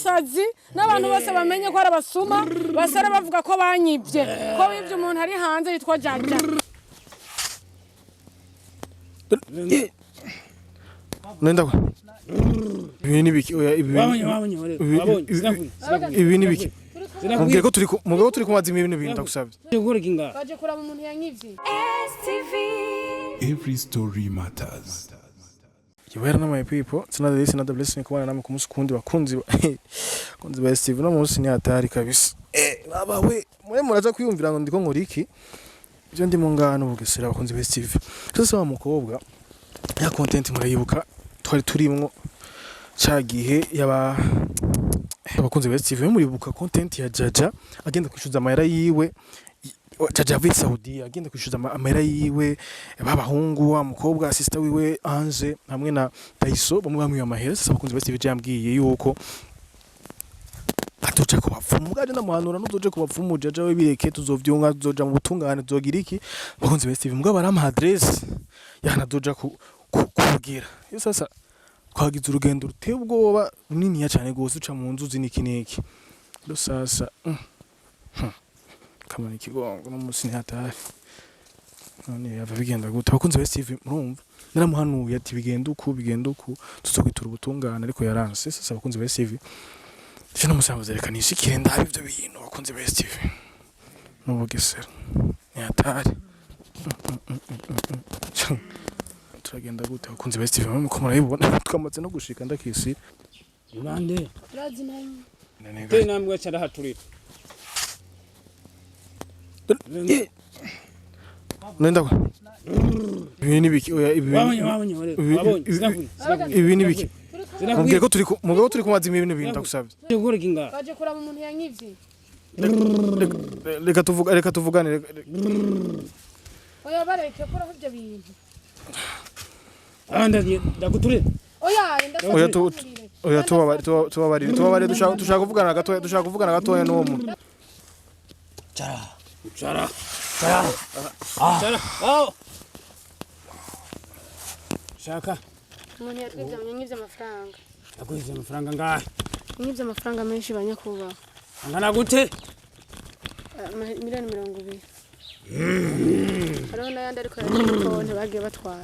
umusazi n'abantu bose bamenye ko ari abasuma basara bavuga ko banyibye ko bivye umuntu ari hanze yitwa Jaja nenda kwa ibi ni biki oya ibi ni biki mugeko turi kumaza ibintu bintu ndagusabye baje kuraba umuntu yanyivye STV. Every story matters. Yibera na my people sinada blessing kubana namwe ku musi kundi bakunzi kunzi ba STV no musi ni hatari kabisa baba we mwe muraza kwiyumvira ngo ndiko nkora iki byo ndi mu ngano bugesera bakunzi ba STV sasa wa mukobwa ya content murayibuka twari turimwo cagihe yaba abakunzi ba STV muribuka content ya Jaja agenda kwishuza amahera yiwe Jaja avuye Saudi agenda kwishuza amahera yiwe babahungu wa mukobwa sister wiwe Ange hamwe na Taiso bamwe bamwe amahera sasa abakunzi ba STV yambwiye yuko atoca ko bapfumu gaje namuhanura nuzoje ko bapfumu Jaja we bireke tuzovyunga tuzoja mu butungane tuzogira iki abakunzi ba STV mbwa barama address yana doja kugira yo sasa twagize urugendo ruteye ubwoba runini ya cyane gose uca mu nzuzi niki ro sasa kama nikigongo no musi ntatari none yava bigenda gute abakunzi ba STV murumva naramuhanuye ati bigenda uku tuzokwitura ubutungane ariko yaranse sasa abakunzi ba STV cyo namusabuze reka nishikire ndabe ivyo bintu abakunzi ba STV no bugesera ntatari turagenda gute abakunzi ba STV muko murayibona twamaze no gushika ndakisi Urande razi nayo te namwe cyara haturira nenda kwa ibi ni biki oya ibi ni biki mugeko turi kumaza ibintu bintu ndagusabye baje kuraba umuntu yanyivye reka tuvugane oya bareke kora ivyo bintu ndaguturira oya tubabarire dushaka kuvugana gatoya n'uwo muntu Cara. Shaka. umuntu yatwivye nyivye amafaranga Akwize amafaranga ngahe? nyivye amafaranga menshi banyakuba Angana gute? miliyoni 20 hariho n'ayandi ariko konti bagiye batwara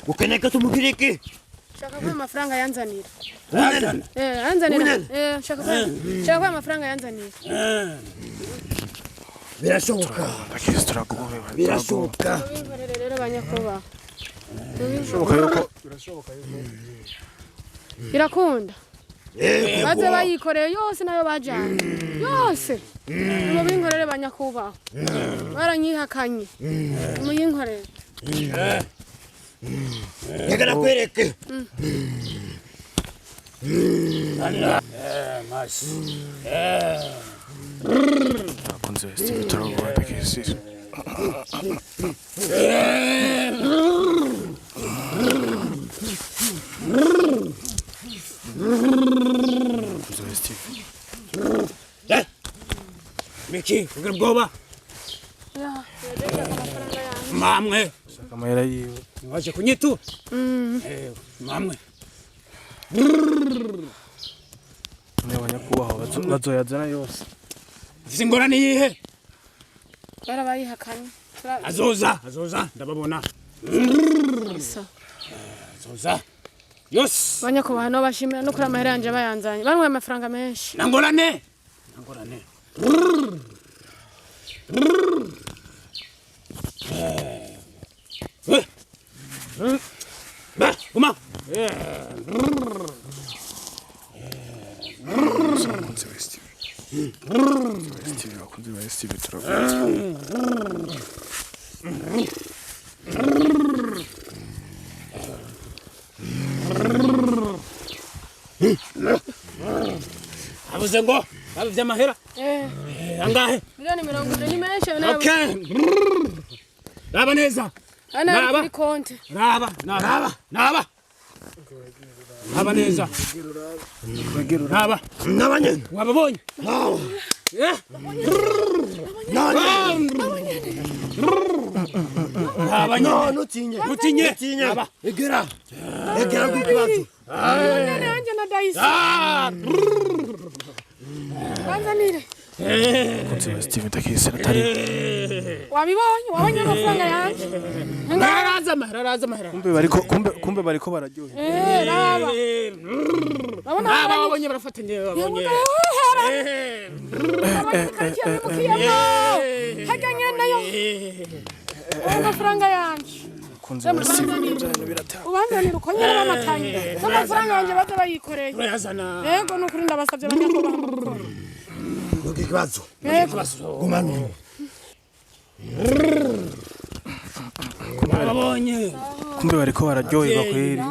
Ukeneka tumukiriki. shaka ko amafaranga yanzanira Unana. yanzanira shaka ko amafaranga yanzanira Birashoboka. Birashoboka. rero banyakuba birashoboka yuko birakunda baze bayikoreye yose nayo bajanye yose mu binkorere banyakuba baranyihakanye mu yinkorere Yagala kwereke. Mas. abakunzi ba STV turagwa ndakisi Miki, ugira bwoba? Mamwe. shaka amahera yiwe Waje kunyitu? Mamwe. ne banyakubaho bazoyazana yose Zingorani yihe? barabayihakanye Azoza ndababona. Azoza. Yos. banyakuba no bashimira no kuri amahera yanje bayanzanye banwe amafaranga menshi Nangorane. Ba, kuma. abakunzi ba STV turagwa Abuze ngo, abivye amahera. Angahe? miliyoni 20 ni menshi nawe Okay. Raba neza. ana kuri konti Raba. Raba neza. Raba. Nabanye. Wababonye? Nutinye. Utinye. Egera. Egera kukibazo. miliyoni yanje na Daisy. Banzanire. Abakunzi ba Steve ndakisi atari Wabibonye amafaranga yanje. Araza mahera. kumbe bariko bararyohe. Raba. Babona Babonye barafatanye babonye. Haganye nayo. Amafaranga yanje. Abakunzi ba Steve ibintu biratanga. Ubanzanira uko nyine bamatanye. Amafaranga yanje baza bayikoreye. Yazana. Yego nukuri ndabasabye banyakubaha. Ntuge ikibazo. Gumano. Babonye. Kumbe bariko bararyoherwa kweri.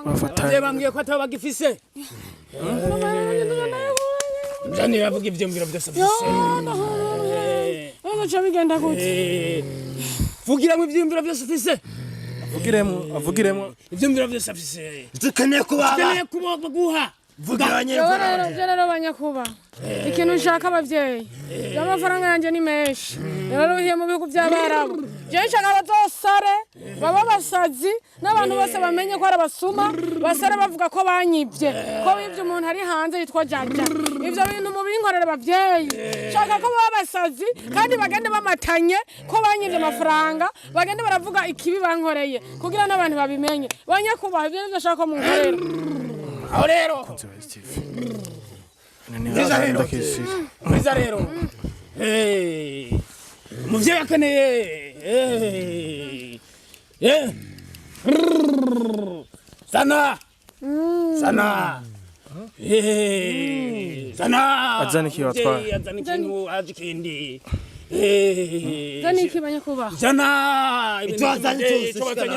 Bafatanye. Bambwiye ko ataba bagifise. Jani yavuga ivyumviro byose afise. Ego cha bigenda gute? Vugira mu ivyumviro byose afise. Avugiremo. Ivyumviro byose afise. Dukeneye kubaba. Dukeneye kuba guha. Vuganye Rero banyakuba. Ikintu nshaka abavyeyi. Amafaranga yanje ni menshi. Rero uhiye mu bihugu by'abarabu. Je nshaka abazosare baba basazi n'abantu bose bamenye ko ari abasuma basare bavuga ko banyibye. Ko bivye umuntu ari hanze yitwa Jaja. Ivyo bintu mu binkorera abavyeyi. Nshaka ko baba basazi kandi bagende bamatanye ko banyibye amafaranga bagende baravuga ikibi bankoreye kugira n'abantu babimenye. Banyakuba ivyo nivyo nshaka ko munkorera. Aho rero. Mwiza rero. Muvyeyi akeneye. Sana. Sana. Azana iki watwara? Azana ikintu ajikindi. Zani iki banyakuba? Zana. Itwazanye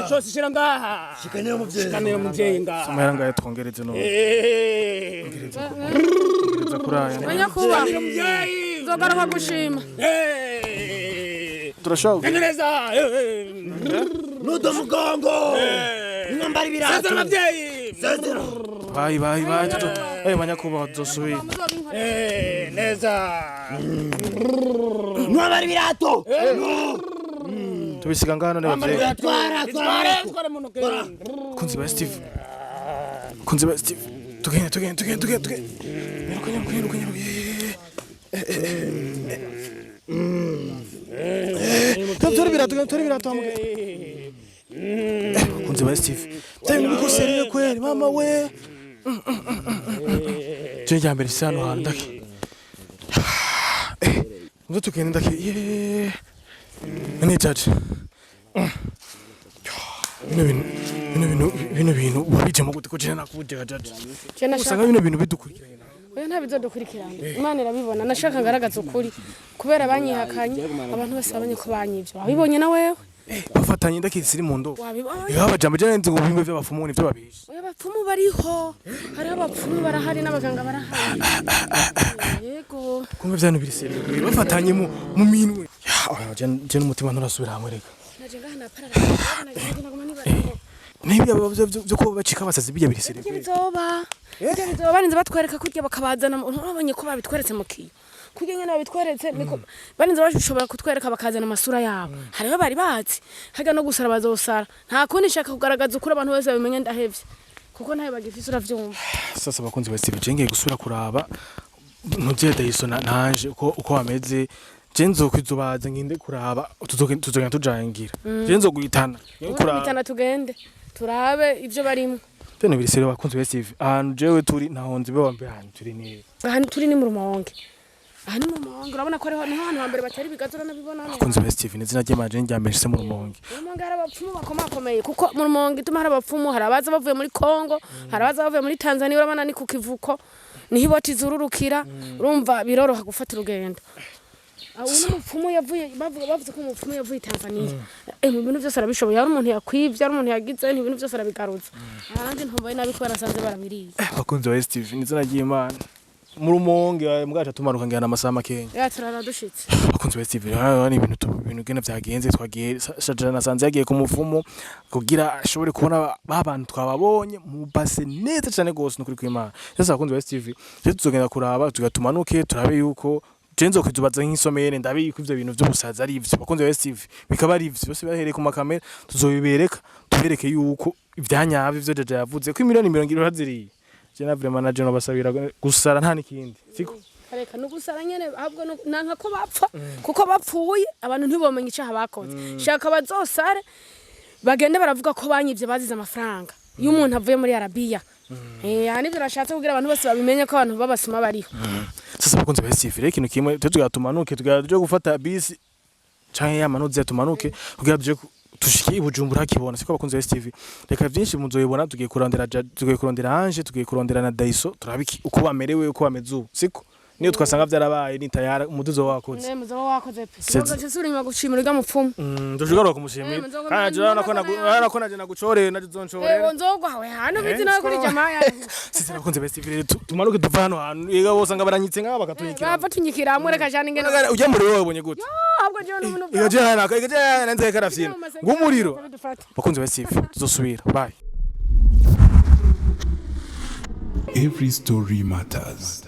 cyose shira ngaha. Shikanira umuvyeyi. Shikanira umuvyeyi ngaha. Amahera ngaye twongereze no. Kuraya. Banyakuba. Zogaruka gushima. Turashaka. Neza. Nudo mugongo. Ngambari birato. Sezera abavyeyi. Sezera. Bye. Banyakuba zosuye. Neza. Ngambari birato. Tubisiga ngano n'abavyeyi. Twara mu ntoke. Kunzi ba Steve. Tugende. Nyaruka. Tori birato hamwe. Kunzi ba Steve. Tayini bikuserere kweli mama we. Je jambere sano handaki. Ngo tugende ndaki. Ni judge. Bino bintu ubijemo gute ko jena nakuje judge. Usanga bino bintu bidukurikirana. Oya nta bizodukurikirana. Imana irabibona nashaka ngaragaza ukuri kubera banyihakanye abantu bose babonye ko banyivyo. Wabibonye na wewe? Bafatanye ndakisiri mu ndo. Wabibonye? Abajambo je nzi ngo bimwe by'abapfumu nivyo babisha. Oya abapfumu bariho. Hari abapfumu barahari n'abaganga barahari. Yego. Kumwe vyano birisere. Bafatanye mu minwe. Je n'umutima nturasubira hamwe reka. Naje ngahana parara. Naguma nibariko. Nibi byo ko bacika basazi bijya birisere. Bizoba. Bizoba barinze batwereka kurya bakabazana urabonye ko babitweretse mu kiyo. Kurya nyene babitweretse niko barinze bashobora kutwereka bakazana amasura yabo. Hariho bari bazi. Haga no gusara bazosara. Nta kundi shaka kugaragaza ukuri abantu bose babimenye ndahevye. Kuko ntaye bagifise uravyumva. Sasa bakunzi ba Steve jengeye gusura kuraba ntuje Daisy nanje uko bameze. Jenzo kwizubaza nginde kuraba tuzogenda tujangira. Jenzo guhitana. Kuraba tugende. Turabe ivyo barimo. Bene birisere bakunzi ba Steve. Ahantu jewe turi nahonze be wambe ahantu turi ni. Ahantu turi ni mu Rumonge. Ahantu mu Rumonge urabona ko ariho hano hambere batari bigazura nabibona hano. Bakunzi ba Steve n'izina ry'amaje njyambeshe mu Rumonge. Rumonge hari abapfumu bakomakomeye kuko mu Rumonge ituma hari abapfumu hari abaza bavuye muri Kongo, hari abaza bavuye muri Tanzania urabona ni ku kivuko. Niho iboti zururukira urumva biroroha gufata urugendo. Uno mupfumu yavuye bavuze ko umupfumu yavuye Tanzania. Mu bintu byose arabishoboye ari umuntu yakwivye ari umuntu yagize ibintu byose arabigaruza. Ahandi ntumbaye nabi ko arasanze barabiriye. Bakunzi ba Steve n'izina ry'Imana. Mu Rumonge mwaje tumanuka ngana amasaha makenya. Ya turara dushitse. Bakunzi ba Steve ni ibintu gena vyagenze twagiye Shajara nasanze yagiye ku mufumo kugira ashobore kubona babantu twababonye mu base neza cyane gose n'ukuri kw'Imana. Sasa bakunzi ba Steve tuzogenda kuraba tugatumanuke turabe yuko Jenzo kwizubaza nk'isomere ndabe yuko ivyo bintu by'ubusaza ari ivyo bakunzi ba Steve bikaba ari ivyo bose bahereye ku makamera tuzobibereka tubereke yuko ivyanyavyo ivyo Jaja yavuze ko 1,000,000 ziriye je na vraiment na je no basabira gusara nta nikindi siko kareka no gusara nyene ahubwo nanka ko bapfa kuko bapfuye abantu ntibomenya icyaha bakoze shaka bazosare bagende baravuga ko banyivye bazize amafaranga iyo umuntu avuye muri Arabia yani birashatse kugira abantu bose babimenye ko abantu babasuma bariho sasa bakunze basifire ikintu kimwe tutumanuke tugaje gufata bisi canke yamanuze tumanuke kugira tushiki Bujumbura hakibona siko bakunze STV reka byinshi muzoyibona tugiye kurondera Ange tugiye kurondera na Daiso turabiki uko bamerewe uko bameze ubu siko niyo twasanga byarabaye ni tayara umuduzo wakoze ne muzo wakoze pe siko cyasuri nyuma gushimira ga mupfumu ndoshugara kumushimira kandi jana ko naje nagucore naje zonchore nzogwa we hano bizina kuri jamaa sisi bakunze STV tumanuke tuva hano hano yega bosanga baranyitse ngaba bakatunyikira bava tunyikira amwe reka jana ingene ujya muri wowe bonye gute ahubwo je n'umuntu igaje nanze karafyina ngumuriro bakunze STV tuzosubira bye Every story matters.